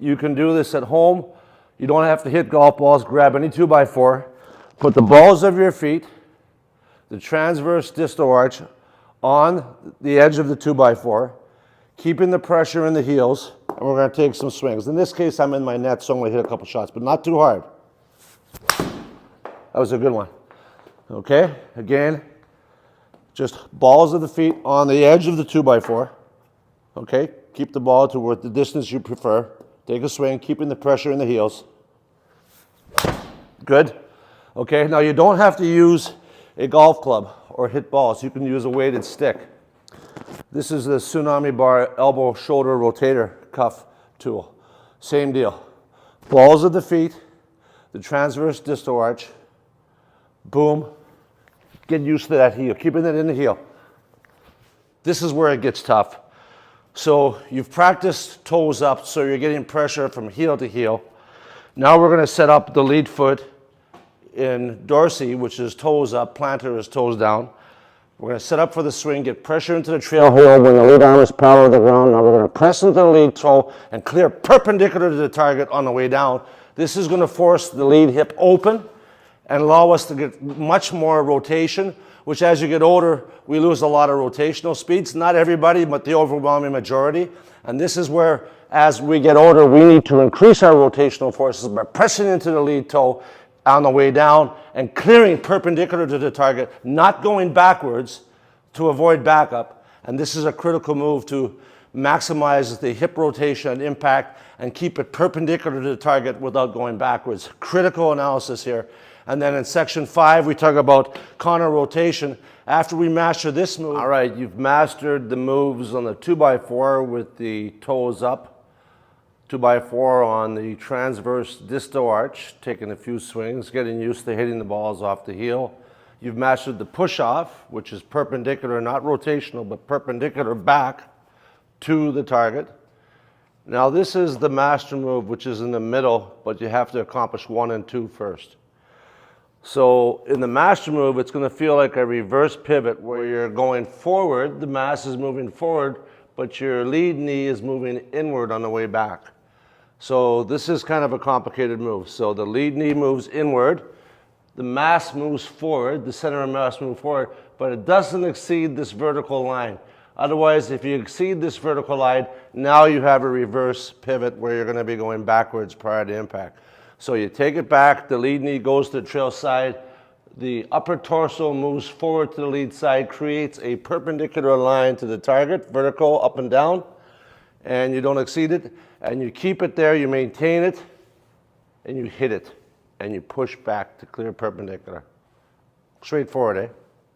You can do this at home. You don't have to hit golf balls. Grab any 2x4. Put the balls of your feet, the transverse distal arch, on the edge of the 2x4, keeping the pressure in the heels, and we're going to take some swings. In this case, I'm in my net, so I'm going to hit a couple shots, but not too hard. That was a good one. Okay, again, just balls of the feet on the edge of the 2x4. Okay, keep the ball to the distance you prefer. Take a swing, keeping the pressure in the heels. Good. Okay, now you don't have to use a golf club or hit balls. You can use a weighted stick. This is the Tsunami Bar elbow shoulder rotator cuff tool. Same deal. Balls of the feet, the transverse distal arch. Boom. Get used to that heel, keeping it in the heel. This is where it gets tough. So you've practiced toes up, so you're getting pressure from heel to heel. Now we're going to set up the lead foot in Dorsey, which is toes up, plantar is toes down. We're going to set up for the swing, get pressure into the trail heel when the lead arm is parallel to the ground. Now we're going to press into the lead toe and clear perpendicular to the target on the way down. This is going to force the lead hip open and allow us to get much more rotation, which as you get older, we lose a lot of rotational speeds. Not everybody, but the overwhelming majority. And this is where, as we get older, we need to increase our rotational forces by pressing into the lead toe on the way down and clearing perpendicular to the target, not going backwards to avoid backup. And this is a critical move to maximize the hip rotation and impact and keep it perpendicular to the target without going backwards. Critical analysis here. And then in section 5, we talk about counter rotation. After we master this move, all right, you've mastered the moves on the 2x4 with the toes up, 2x4 on the transverse distal arch, taking a few swings, getting used to hitting the balls off the heel. You've mastered the push-off, which is perpendicular, not rotational, but perpendicular back to the target. Now this is the master move, which is in the middle, but you have to accomplish 1 and 2 first. So in the master move, it's going to feel like a reverse pivot where you're going forward, the mass is moving forward, but your lead knee is moving inward on the way back. So this is kind of a complicated move. So the lead knee moves inward, the mass moves forward, the center of mass moves forward, but it doesn't exceed this vertical line. Otherwise, if you exceed this vertical line, now you have a reverse pivot where you're going to be going backwards prior to impact. So you take it back, the lead knee goes to the trail side, the upper torso moves forward to the lead side, creates a perpendicular line to the target, vertical, up and down, and you don't exceed it, and you keep it there, you maintain it, and you hit it, and you push back to clear perpendicular. Straightforward, eh?